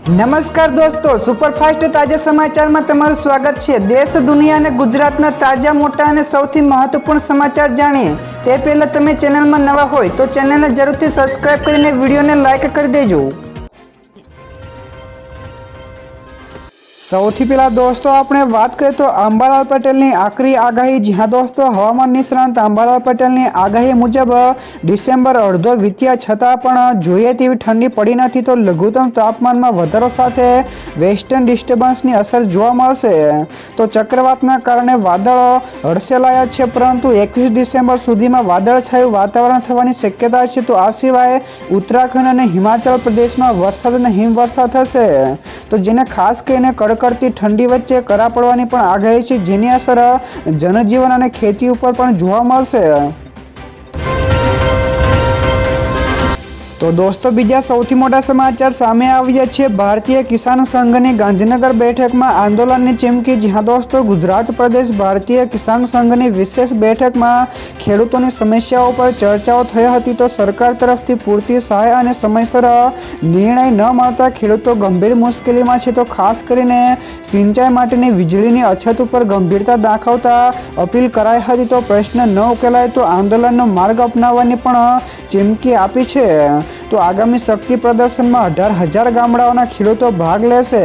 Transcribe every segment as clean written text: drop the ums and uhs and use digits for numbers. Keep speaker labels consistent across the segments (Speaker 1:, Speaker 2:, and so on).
Speaker 1: નમસ્કાર દોસ્તો, સુપરફાસ્ટ તાજા સમાચારમાં તમારું સ્વાગત છે। દેશ, દુનિયા અને ગુજરાતના તાજા, મોટા અને સૌથી મહત્વપૂર્ણ સમાચાર જાણીએ તે પહેલા તમે ચેનલમાં નવા હોય તો ચેનલને જરૂરથી સબસ્ક્રાઇબ કરીને વિડીયોને લાઇક કરી દેજો। સૌથી પહેલા દોસ્તો આપણે વાત કરીએ તો અંબાલાલ પટેલની આકરી આગાહી। જ્યાં દોસ્તો હવામાન નિષ્ણાંત અંબાલાલ પટેલની આગાહી મુજબ ડિસેમ્બર અડધો વીત્યા છતાં પણ જોઈએ તેવી ઠંડી પડી નથી, તો લઘુત્તમ તાપમાનમાં વધારો સાથે વેસ્ટર્ન ડિસ્ટર્બન્સની અસર જોવા મળશે। તો ચક્રવાતના કારણે વાદળો હડસેલાયા છે, પરંતુ 21 ડિસેમ્બર સુધીમાં વાદળછાયું વાતાવરણ થવાની શક્યતા છે। તો આ સિવાય ઉત્તરાખંડ અને હિમાચલ પ્રદેશમાં વરસાદ અને હિમવર્ષા થશે, તો જેને ખાસ કરીને કડકડતી ઠંડી વચ્ચે કરા પડવાની પણ આગાહી છે, જેની અસર જનજીવન અને ખેતી ઉપર પણ જોવા મળશે। તો દોસ્તો બીજા સૌથી મોટા સમાચાર સામે આવ્યા છે। ભારતીય કિસાન સંઘની ગાંધીનગર બેઠકમાં આંદોલનની ચીમકી। જ્યાં દોસ્તો ગુજરાત પ્રદેશ ભારતીય કિસાન સંઘની વિશેષ બેઠકમાં ખેડૂતોની સમસ્યાઓ પર ચર્ચાઓ થઈ હતી, તો સરકાર તરફથી પૂરતી સહાય અને સમયસર નિર્ણય ન મળતા ખેડૂતો ગંભીર મુશ્કેલીમાં છે। તો ખાસ કરીને સિંચાઈ માટેની વીજળીની અછત ઉપર ગંભીરતા દાખવતા અપીલ કરાઈ હતી, તો પ્રશ્ન ન ઉકેલાય તો આંદોલનનો માર્ગ અપનાવવાની પણ ચીમકી આપી છે। તો આગામી શક્તિ પ્રદર્શનમાં 18,000 ગામડાઓના ખેડૂતો ભાગ લેશે।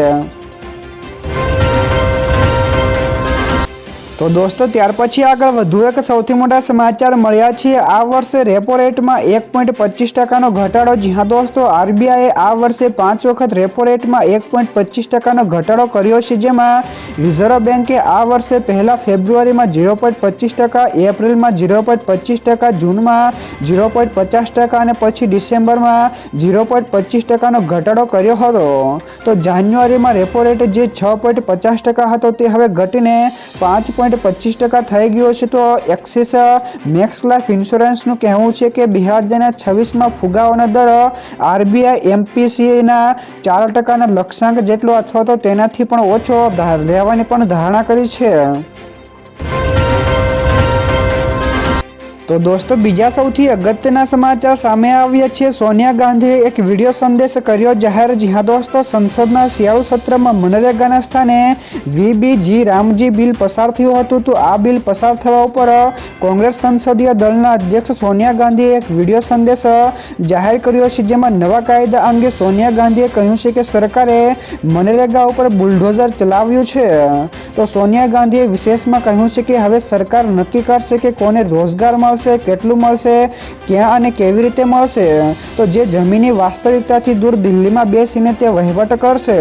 Speaker 1: તો દોસ્તો ત્યાર પછી આગળ વધુ એક સૌથી મોટા સમાચાર મળ્યા છે। આ વર્ષે રેપો રેટમાં 1.25% ઘટાડો। જ્યાં દોસ્તો આરબીઆઈએ આ વર્ષે 5 વખત રેપો રેટમાં 1.25% ઘટાડો કર્યો છે, જેમાં રિઝર્વ બેન્કે આ વર્ષે પહેલા ફેબ્રુઆરીમાં 0.25%, એપ્રિલમાં 0.25%, જૂનમાં 0.50% અને પછી ડિસેમ્બરમાં 0.25%નો ઘટાડો કર્યો હતો। તો જાન્યુઆરીમાં રેપો રેટ જે 6.50% હતો તે હવે ઘટીને 5.25% થઈ ગયો છે। તો એક્સિસ મેક્સ લાઈફ ઇન્સ્યોરન્સનું કહેવું છે કે 2026માં ફુગાવાનો દર આરબીઆઈ એમપીસીના 4%ના લક્ષ્યાંક જેટલો અથવા તો તેનાથી પણ ઓછો રહેવાની પણ ધારણા કરી છે। તો દોસ્તો બીજા સૌથી અગત્યના સમાચાર સામે આવ્યા છે। સોનિયા ગાંધીએ એક વિડીયો સંદેશ કર્યો જાહેર। જ્યાં દોસ્તો સંસદના શિયાળુ સત્રમાં મનરેગાના સ્થાને વીબીજી રામજી બિલ પસાર થયું હતું, તો આ બિલ પસાર થવા ઉપર કોંગ્રેસ સંસદીય દળના અધ્યક્ષ સોનિયા ગાંધીએ એક વિડીયો સંદેશ જાહેર કર્યો છે, જેમાં નવા કાયદા અંગે સોનિયા ગાંધીએ કહ્યું છે કે સરકારે મનરેગા ઉપર બુલડોઝર ચલાવ્યું છે। તો સોનિયા ગાંધીએ વિશેષમાં કહ્યું છે કે હવે સરકાર નક્કી કરશે કે કોને રોજગાર મળશે, કેટલું મળશે, ક્યાં અને કેવી રીતે મળશે। તો જે જમીની વાસ્તવિકતાથી દૂર દિલ્હીમાં બેસીને તે વહીવટ કરશે।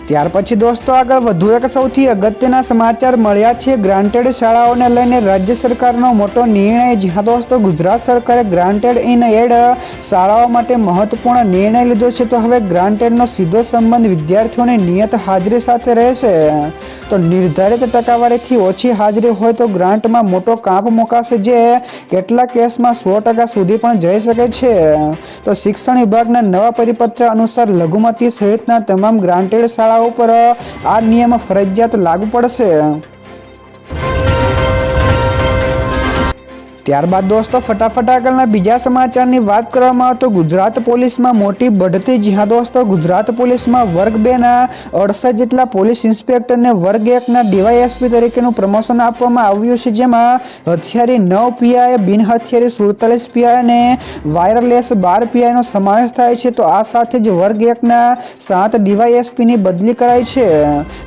Speaker 1: ત્યાર પછી દોસ્તો આગળ વધુ એક સૌથી અગત્યના સમાચાર મળ્યા છે। ગ્રાન્ટેડ શાળાઓને લઈને રાજ્ય સરકારનો મોટો નિર્ણય। જ્યાં દોસ્તો ગુજરાત સરકારે ગ્રાન્ટેડ ઇન એડ શાળાઓ માટે મહત્વપૂર્ણ નિર્ણય લીધો છે। તો હવે ગ્રાન્ટેડનો સીધો સંબંધ વિદ્યાર્થીઓની નિયત હાજરી સાથે રહેશે। તો નિર્ધારિત ટકાવારીથી ઓછી હાજરી હોય તો ગ્રાન્ટમાં મોટો કાપ મુકાશે, જે કેટલાક કેસમાં 100% સુધી પણ જઈ શકે છે। તો શિક્ષણ વિભાગના નવા પરિપત્ર અનુસાર લઘુમતી સહિતના તમામ ગ્રાન્ટેડ શાળાઓ ઉપર આ નિયમ ફરજિયાત લાગુ પડશે। ત્યારબાદ દોસ્તો ફટાફટ આગળના બીજા સમાચારની વાત કરવામાં આવે તો ગુજરાત પોલીસમાં મોટી બઢતી। જ્યાં દોસ્તો ગુજરાત પોલીસમાં વર્ગ 2ના 68 જેટલા પોલીસ ઇન્સ્પેક્ટરને વર્ગ 1ના ડીવાયએસપી તરીકેનું પ્રમોશન આપવામાં આવ્યું છે, જેમાં હથિયારી 9 પીઆઈ, બિન હથિયારી 47 પીઆઈ અને વાયરલેસ 12 પીઆઈનો સમાવેશ થાય છે। તો આ સાથે જ વર્ગ 1ના 7 ડીવાયએસપીની બદલી કરાઈ છે।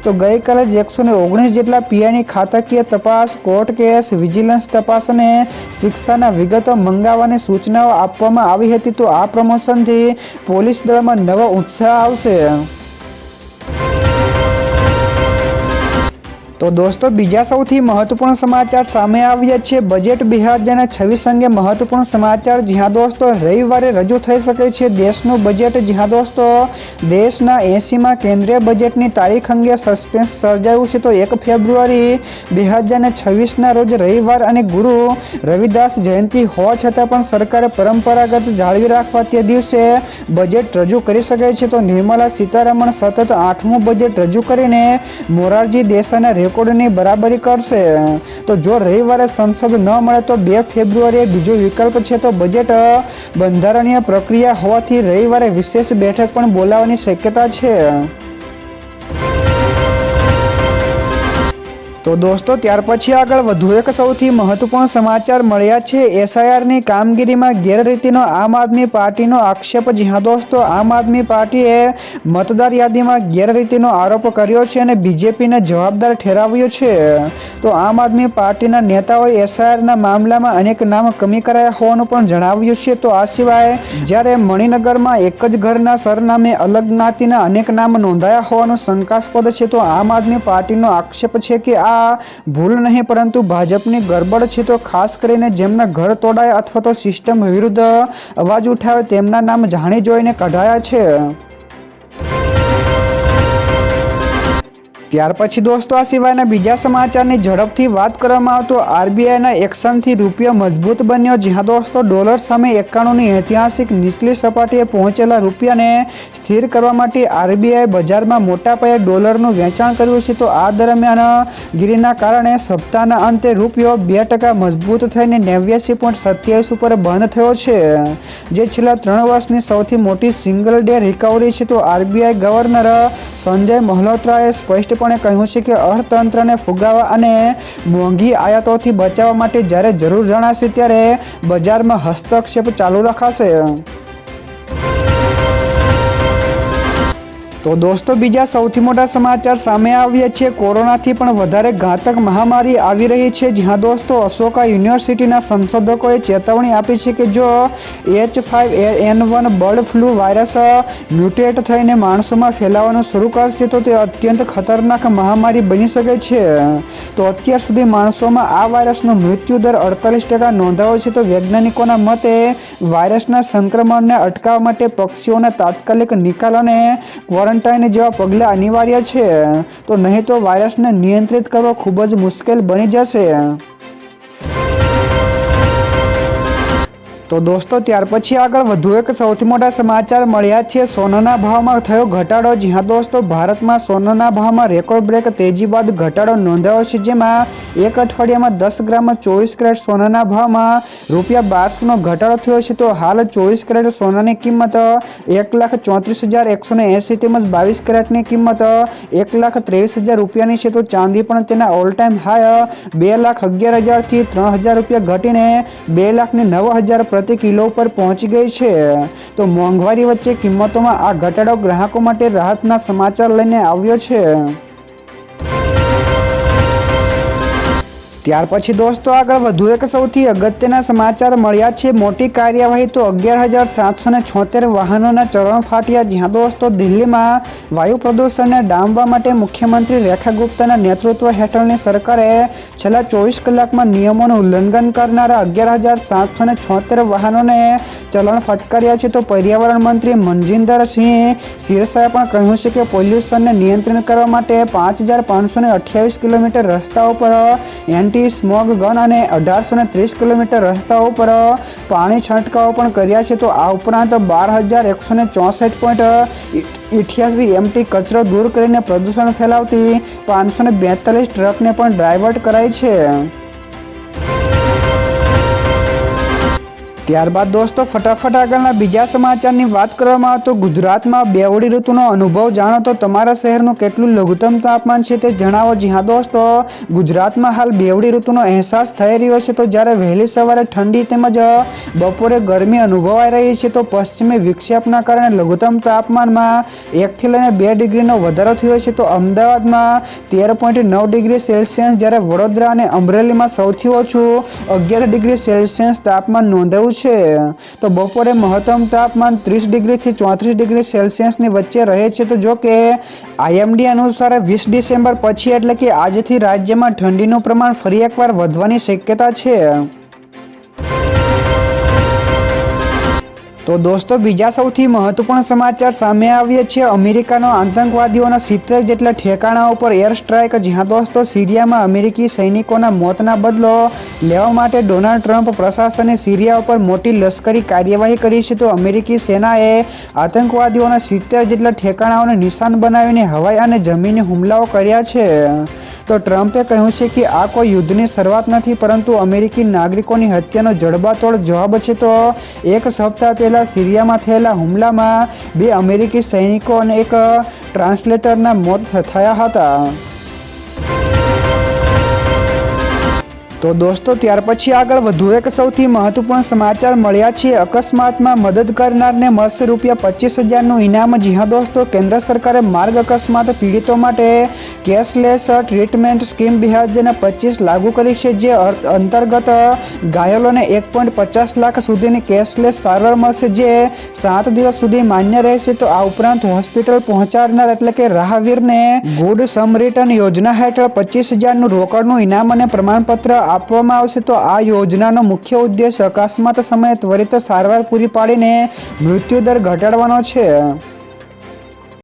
Speaker 1: તો ગઈકાલે જ 119 જેટલા પીઆઈની ખાતાકીય તપાસ, કોર્ટ કેસ, વિજિલન્સ તપાસ અને શિક્ષાના વિગતો મંગાવવાની સૂચનાઓ આપવામાં આવી હતી। તો આ પ્રમોશનથી પોલીસ દળમાં નવો ઉત્સાહ આવશે। તો દોસ્તો બીજા સૌથી મહત્વપૂર્ણ સમાચાર સામે આવ્યા છે। બજેટ 2026 અંગે મહત્વપૂર્ણ સમાચાર। જ્યાં દોસ્તો રવિવારે રજૂ થઈ શકે છે દેશનું બજેટ। જ્યાં દોસ્તો દેશના 80માં કેન્દ્રીય બજેટની તારીખ અંગે સસ્પેન્સ સર્જાયું છે। તો 1 ફેબ્રુઆરી 2026ના રોજ રવિવાર અને ગુરુ રવિદાસ જયંતિ હોવા છતાં પણ સરકારે પરંપરાગત જાળવી રાખવા તે દિવસે બજેટ રજૂ કરી શકે છે। તો નિર્મલા સીતારમણ સતત 8મું બજેટ રજૂ કરીને મોરારજી દેસાઈના રેકોર્ડની બરાબરી કરશે. તો જો રવિવારે સંસદ ન મળે તો 2 ફેબ્રુઆરીએ બીજો વિકલ્પ છે. તો બજેટ બંધારણીય પ્રક્રિયા હોવાથી રવિવારે વિશેષ બેઠક પણ બોલાવવાની શક્યતા છે. તો દોસ્તો ત્યાર પછી આગળ વધુ એક સૌથી મહત્વપૂર્ણ સમાચાર મળ્યા છે. એસઆઈઆરની કામગીરીમાં ગેરરીતિનો આમ આદમી પાર્ટીનો આક્ષેપ. જી હા દોસ્તો, આમ આદમી પાર્ટીએ મતદાર યાદીમાં ગેરરીતિનો આરોપ કર્યો છે અને બીજેપીને જવાબદાર ઠેરાવ્યો છે. તો આમ આદમી પાર્ટીના નેતાઓએ એસઆઈઆરના મામલામાં અનેક નામ કમી કરાયા હોવાનું પણ જણાવ્યું છે. તો આ સિવાય જ્યારે મણિનગરમાં એક જ ઘરના સરનામે અલગ જ્ઞાતિના અનેક નામ નોંધાયા હોવાનું શંકાસ્પદ છે. તો આમ આદમી પાર્ટીનો આક્ષેપ છે કે આ ભૂલ નહીં પરંતુ ભાજપની ગરબડ છે. તો ખાસ કરીને જેમના ઘર તોડાયા અથવા તો સિસ્ટમ વિરુદ્ધ અવાજ ઉઠાવ્યો તેમના નામ જાણી જોઈને કઢાયા છે. ત્યાર પછી દોસ્તો આ સિવાયના બીજા સમાચારની ઝડપથી વાત કરવામાં આવે તો આરબીઆઈના એક્શનથી રૂપિયો મજબૂત બન્યો. જી હા દોસ્તો, ડોલર સામે 91ની ઐતિહાસિક નીચલી સપાટીએ પહોંચેલા રૂપિયાને સ્થિર કરવા માટે આરબીઆઈ બજારમાં મોટા પાયે ડોલરનું વેચાણ કર્યું છે. તો આ દરમિયાન ગીરીના કારણે સપ્તાહના અંતે રૂપિયો 2% મજબૂત થઈને 89.27 ઉપર બંધ થયો છે, જે છેલ્લા 3 વર્ષની સૌથી મોટી સિંગલ ડે રિકવરી છે. તો આરબીઆઈ ગવર્નર સંજય મલ્હોત્રાએ સ્પષ્ટ કહ્યું છે કે અર્થતંત્રને ફુગાવા અને મોંઘી આયાતોથી બચાવવા માટે જ્યારે જરૂર જણાશે ત્યારે બજારમાં હસ્તક્ષેપ ચાલુ રખાશે. તો દોસ્તો બીજા સૌથી મોટા સમાચાર સામે આવ્યા છે. કોરોનાથી પણ વધારે ઘાતક મહામારી આવી રહી છે. જ્યાં દોસ્તો અશોકા યુનિવર્સિટીના સંશોધકોએ ચેતવણી આપી છે કે જો H5N1 bird flu virus mutate થઈને માણસોમાં ફેલાવાનું શરૂ કરશે તો તે અત્યંત ખતરનાક મહામારી બની શકે છે. તો અત્યાર સુધી માણસોમાં આ વાયરસનો મૃત્યુદર 48% નોંધાયો છે. તો વૈજ્ઞાનિકોના મતે વાયરસના સંક્રમણને અટકાવવા માટે પક્ષીઓના તાત્કાલિક નિકાલ અને ક્વોરન્ટાઇન જેવા પગલાં અનિવાર્ય છે. તો નહીં તો વાયરસને નિયંત્રિત કરવો ખૂબ જ મુશ્કેલ બની જશે. તો દોસ્તો ત્યાર પછી આગળ વધુ એક સૌથી મોટા સમાચાર મળ્યા છે. સોનાના ભાવમાં થયો ઘટાડો. જી હા દોસ્તો, ભારતમાં સોનાના ભાવમાં રેકોર્ડ બ્રેક તેજી બાદ ઘટાડો નોંધાયો છે. જેમાં એક અઠવાડિયામાં 10 ગ્રામમાં 24 કેરેટ સોનાના ભાવમાં ₹1200નો ઘટાડો થયો છે. તો હાલ 24 કેરેટ સોનાની કિંમત 1,34,180 તેમજ 22 કેરેટની કિંમત 1,23,000 રૂપિયાની છે. તો ચાંદી પણ તેના ઓલ ટાઈમ હાઈ 2,11,000 થી 3,000 રૂપિયા ઘટીને 2,09,000 પ્રતિ કિલો પર પહોંચી ગઈ છે. તો મોંઘવારી વચ્ચે કિંમતોમાં આ ઘટાડો ગ્રાહકો માટે રાહતના સમાચાર લઈને આવ્યો છે. ત્યાર પછી દોસ્તો આગળ વધુ એક સૌથી અગત્યના સમાચાર મળ્યા છે. મોટી કાર્યવાહી. તો 11,776 વાહનોના ચલણ ફાટ્યા. જ્યાં દોસ્તો દિલ્હીમાં વાયુ પ્રદૂષણને ડામવા માટે મુખ્યમંત્રી રેખા ગુપ્તાના નેતૃત્વ હેઠળની સરકારે છેલ્લા 24 કલાકમાં નિયમોનું ઉલ્લંઘન કરનારા 11,776 વાહનોને ચલણ ફટકાર્યા છે. તો પર્યાવરણ મંત્રી મનજીન્દરસિંહ સિરસાએ પણ કહ્યું છે કે પોલ્યુશનને નિયંત્રિત કરવા માટે 5,528 કિલોમીટર રસ્તાઓ પર એન્ટી સ્મોગ ગન અને 1,830 કિલોમીટર રસ્તાઓ પર પાણી છંટકાવ પણ કર્યા છે. તો આ ઉપરાંત 12,164.88 MT કચરો દૂર કરીને પ્રદૂષણ ફેલાવતી 542 ટ્રકને પણ ડાયવર્ટ કરાઈ છે. ત્યારબાદ દોસ્તો ફટાફટ આગળના બીજા સમાચારની વાત કરવામાં આવે તો ગુજરાતમાં બેવડી ઋતુનો અનુભવ જાણો. તો તમારા શહેરનું કેટલું લઘુત્તમ તાપમાન છે તે જણાવો. જી હા દોસ્તો, ગુજરાતમાં હાલ બેવડી ઋતુનો અહેસાસ થઈ રહ્યો છે. તો જ્યારે વહેલી સવારે ઠંડી તેમજ બપોરે ગરમી અનુભવાઈ રહી છે. તો પશ્ચિમી વિક્ષેપના કારણે લઘુત્તમ તાપમાનમાં 1 થી લઈને 2 ડિગ્રીનો વધારો થયો છે. તો અમદાવાદમાં 13.9 ડિગ્રી સેલ્સિયસ, જ્યારે વડોદરા અને અમરેલીમાં સૌથી ઓછું 11 ડિગ્રી સેલ્સિયસ તાપમાન નોંધાયું છે. તો બપોરે મહત્તમ તાપમાન 30 ડિગ્રીથી 34 ડિગ્રી સેલ્સિયસની વચ્ચે રહે છે. તો જો કે IMD અનુસાર 20 ડિસેમ્બર પછી એટલે કે આજથી રાજ્યમાં ઠંડીનું પ્રમાણ ફરી એકવાર વધવાની શક્યતા છે. તો દોસ્તો બીજા સૌથી મહત્વપૂર્ણ સમાચાર સામે આવ્યા છે અમેરિકાનો આતંકવાદીઓના 70 જેટલા ઠેકાણાઓ પર એર સ્ટ્રાઇક। જ્યાં દોસ્તો સિરિયામાં અમેરિકી સૈનિકોના મોતના બદલો લેવા માટે ડોનાલ્ડ ટ્રમ્પ પ્રશાસને સિરિયા ઉપર મોટી લશ્કરી કાર્યવાહી કરી છે। તો અમેરિકી સેનાએ આતંકવાદીઓના 70 જેટલા ઠેકાણાઓને નિશાન બનાવીને હવાઈ અને જમીની હુમલાઓ કર્યા છે। તો ટ્રમ્પે કહ્યું છે કે આ કોઈ યુદ્ધની શરૂઆત નથી પરંતુ અમેરિકી નાગરિકોની હત્યાનો જડબાતોડ જવાબ છે। તો એક સપ્તાહ પહેલા સિરિયામાં થયેલા હુમલામાં 2 અમેરિકી સૈનિકો અને એક ટ્રાન્સલેટરના મોત થયા હતા। તો દોસ્તો ત્યાર પછી આગળ વધુ એક સૌથી મહત્વપૂર્ણ સમાચાર મળ્યા છે। અકસ્માતમાં મદદ કરનારને મળશે ₹25,000નું ઇનામ। જી હા દોસ્તો, કેન્દ્ર સરકારે માર્ગ અકસ્માત પીડિતો માટે કેશલેસ ટ્રીટમેન્ટ સ્કીમ 2025 લાગુ કરી છે, જે અંતર્ગત ઘાયલોને 1.50 લાખ સુધીની કેશલેસ સારવાર મળશે, જે 7 દિવસ સુધી માન્ય રહેશે। તો આ ઉપરાંત હોસ્પિટલ પહોંચાડનાર એટલે કે રાહવીરને ગુડ સમરિટન યોજના હેઠળ 25,000નું રોકડનું ઇનામ અને પ્રમાણપત્ર આપવામાં આવશે। તો આ યોજનાનો મુખ્ય ઉદ્દેશ અકસ્માત સમયે ત્વરિત સારવાર પૂરી પાડીને મૃત્યુદર ઘટાડવાનો છે।